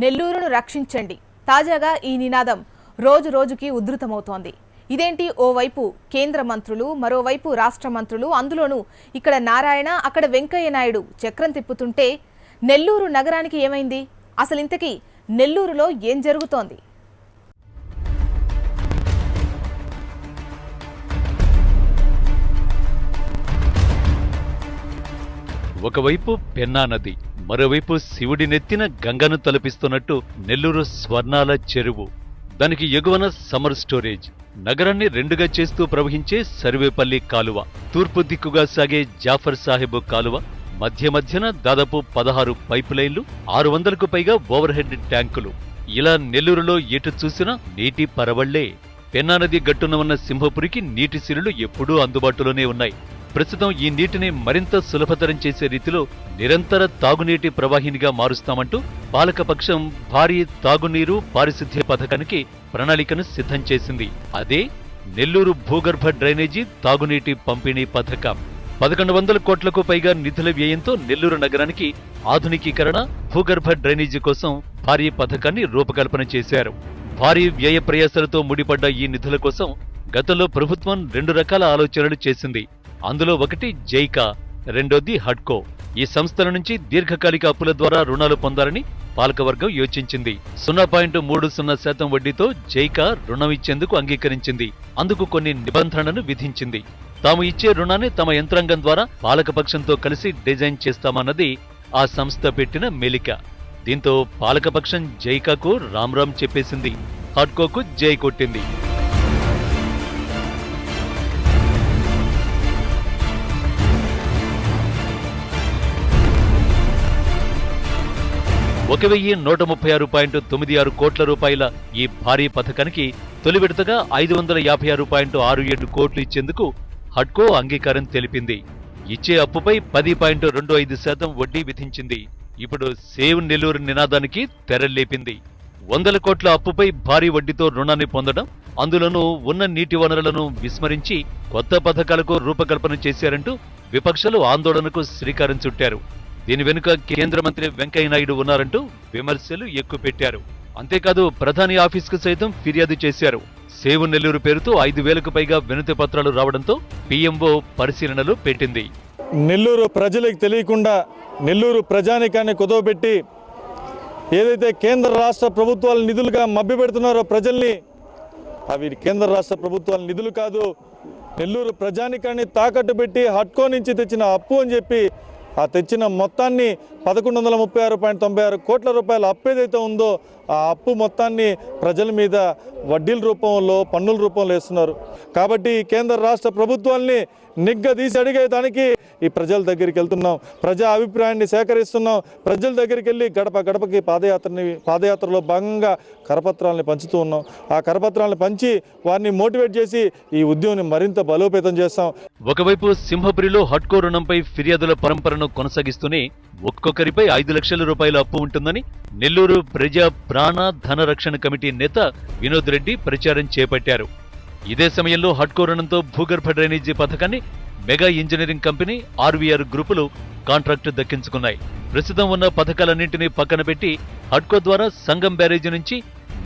నెల్లూరును రక్షించండి. తాజాగా ఈ నినాదం రోజు రోజుకి ఉధృతమవుతోంది. ఇదేంటి, ఓవైపు కేంద్ర మంత్రులు, మరోవైపు రాష్ట్ర మంత్రులు, అందులోనూ ఇక్కడ నారాయణ, అక్కడ వెంకయ్య నాయుడు చక్రం తిప్పుతుంటే నెల్లూరు నగరానికి ఏమైంది? అసలు ఇంతకీ నెల్లూరులో ఏం జరుగుతోంది? ఒకవైపు పెన్నా నది, మరోవైపు శివుడి నెత్తిన గంగను తలపిస్తున్నట్టు నెల్లూరు స్వర్ణాల చెరువు, దానికి ఎగువన సమ్మర్ స్టోరేజ్, నగరాన్ని రెండుగా చేస్తూ ప్రవహించే సర్వేపల్లి కాలువ, తూర్పు దిక్కుగా సాగే జాఫర్ సాహెబ్ కాలువ, మధ్యన దాదాపు 16 పైపు లైన్లు, 600కు పైగా ఓవర్ హెడ్ ట్యాంకులు. ఇలా నెల్లూరులో ఎటు చూసినా నీటి పరవళ్లే. పెన్నా నది గట్టున ఉన్న సింహపురికి నీటి సిరులు ఎప్పుడూ అందుబాటులోనే ఉన్నాయి. ప్రస్తుతం ఈ నీటిని మరింత సులభతరం చేసే రీతిలో నిరంతర తాగునీటి ప్రవాహినిగా మారుస్తామంటూ పాలకపక్షం భారీ తాగునీరు పారిశుద్ధ్య పథకానికి ప్రణాళికను సిద్ధం చేసింది. అదే నెల్లూరు భూగర్భ డ్రైనేజీ తాగునీటి పంపిణీ పథకం. 1100 కోట్లకు పైగా నిధుల వ్యయంతో నెల్లూరు నగరానికి ఆధునికీకరణ, భూగర్భ డ్రైనేజీ కోసం భారీ పథకాన్ని రూపకల్పన చేశారు. భారీ వ్యయ ప్రయాసాలతో ముడిపడ్డ ఈ నిధుల కోసం గతంలో ప్రభుత్వం 2 రకాల ఆలోచనలు చేసింది. అందులో ఒకటి జైకా, రెండోది హడ్కో. ఈ సంస్థల నుంచి దీర్ఘకాలిక అప్పుల ద్వారా రుణాలు పొందాలని పాలకవర్గం యోచించింది. 0.30% వడ్డీతో జైకా రుణం ఇచ్చేందుకు అంగీకరించింది. అందుకు కొన్ని నిబంధనలను విధించింది. తాము ఇచ్చే రుణాన్ని తమ యంత్రాంగం ద్వారా పాలకపక్షంతో కలిసి డిజైన్ చేస్తామన్నది ఆ సంస్థ పెట్టిన మెలిక. దీంతో పాలకపక్షం జైకాకు రామ్ చెప్పేసింది, హడ్కోకు జై కొట్టింది. ఒక 1,136.96 కోట్ల రూపాయల ఈ భారీ పథకానికి తొలి విడతగా 556.67 కోట్లు ఇచ్చేందుకు హడ్కో అంగీకారం తెలిపింది. ఇచ్చే అప్పుపై 10.25% వడ్డీ విధించింది. ఇప్పుడు సేవ్ నెల్లూరు నినాదానికి తెరలేపింది. 100 కోట్ల అప్పుపై భారీ వడ్డీతో రుణాన్ని పొందడం, అందులోనూ ఉన్న నీటి వనరులను విస్మరించి కొత్త పథకాలకు రూపకల్పన చేశారంటూ విపక్షాలు ఆందోళనకు శ్రీకారం చుట్టారు. దీని వెనుక కేంద్ర మంత్రి వెంకయ్య నాయుడు ఉన్నారంటూ విమర్శలు ఎక్కుపెట్టారు. అంతేకాదు ప్రధాని ఆఫీస్కు సైతం ఫిర్యాదు చేశారు. సేవ్ నెల్లూరు పేరుతో 5,000కు పైగా వినతి పత్రాలు రావడంతో పీఎంఓ పరిశీలనలు పెట్టింది. నెల్లూరు ప్రజలకు తెలియకుండా నెల్లూరు ప్రజానికాన్ని కుదవబెట్టి ఏదైతే కేంద్ర రాష్ట్ర ప్రభుత్వాల నిధులుగా మభ్యపెడుతున్నారో ప్రజల్ని, అవి కేంద్ర రాష్ట్ర ప్రభుత్వాల నిధులు కాదు, నెల్లూరు ప్రజానికాన్ని తాకట్టు పెట్టి హడ్కో నుంచి తెచ్చిన అప్పు అని చెప్పి ఆ తెచ్చిన మొత్తాన్ని 1,136.96 కోట్ల రూపాయల అప్పు ఏదైతే ఉందో ఆ అప్పు మొత్తాన్ని ప్రజల మీద వడ్డీల రూపంలో, పన్నుల రూపంలో వేస్తున్నారు. కాబట్టి కేంద్ర రాష్ట్ర ప్రభుత్వాల్ని నిగ్గదీసి అడిగేదానికి ఈ ప్రజల దగ్గరికి వెళ్తున్నాం, ప్రజా అభిప్రాయాన్ని సేకరిస్తున్నాం. ప్రజల దగ్గరికి వెళ్ళి గడప గడపకి పాదయాత్రలో భాగంగా కరపత్రాలని పంచుతూ ఉన్నాం. ఆ కరపత్రాలను పంచి వారిని మోటివేట్ చేసి ఈ ఉద్యమాన్ని మరింత బలోపేతం చేస్తాం. ఒకవైపు సింహపురిలో హడ్కో రుణంపై ఫిర్యాదుల పరంపరను కొనసాగిస్తూనే ఒక్కొక్కరిపై 5 లక్షల రూపాయల అప్పు ఉంటుందని నెల్లూరు ప్రజా ప్రాణ ధన రక్షణ కమిటీ నేత వినోద్ రెడ్డి ప్రచారం చేపట్టారు. ఇదే సమయంలో హడ్కో రుణంతో భూగర్భ డ్రైనేజీ పథకాన్ని మెగా ఇంజనీరింగ్ కంపెనీ, ఆర్వీఆర్ గ్రూపులు కాంట్రాక్టు దక్కించుకున్నాయి. ప్రస్తుతం ఉన్న పథకాలన్నింటినీ పక్కన పెట్టి హడ్కో ద్వారా సంగం బ్యారేజీ నుంచి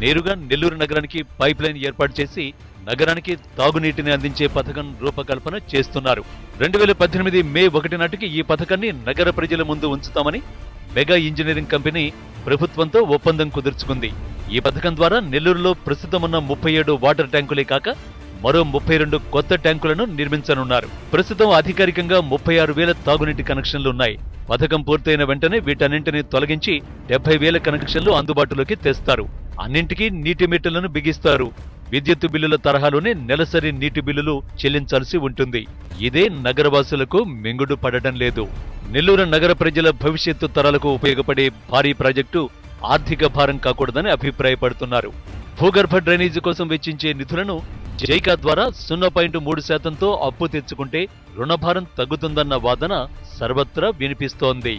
నేరుగా నెల్లూరు నగరానికి పైప్ లైన్ ఏర్పాటు చేసి నగరానికి తాగునీటిని అందించే పథకం రూపకల్పన చేస్తున్నారు. 2018 మే 1 నాటికి ఈ పథకాన్ని నగర ప్రజల ముందు ఉంచుతామని మెగా ఇంజనీరింగ్ కంపెనీ ప్రభుత్వంతో ఒప్పందం కుదుర్చుకుంది. ఈ పథకం ద్వారా నెల్లూరులో ప్రస్తుతం ఉన్న 37 వాటర్ ట్యాంకులే కాక మరో 32 కొత్త ట్యాంకులను నిర్మించనున్నారు. ప్రస్తుతం అధికారికంగా 36,000 తాగునీటి కనెక్షన్లు ఉన్నాయి. పథకం పూర్తయిన వెంటనే వీటన్నింటినీ తొలగించి 70,000 కనెక్షన్లు అందుబాటులోకి తెస్తారు. అన్నింటికీ నీటి మీటర్లను బిగిస్తారు. విద్యుత్ బిల్లుల తరహాలోనే నెలసరి నీటి బిల్లులు చెల్లించాల్సి ఉంటుంది. ఇదే నగరవాసులకు మింగుడు పడడం లేదు. నెల్లూరు నగర ప్రజల భవిష్యత్తు తరాలకు ఉపయోగపడే భారీ ప్రాజెక్టు ఆర్థిక భారం కాకూడదని అభిప్రాయపడుతున్నారు. భూగర్భ డ్రైనేజీ కోసం వెచ్చించే నిధులను జైకా ద్వారా 0.3%తో అప్పు తెచ్చుకుంటే రుణభారం తగ్గుతుందన్న వాదన సర్వత్రా వినిపిస్తోంది.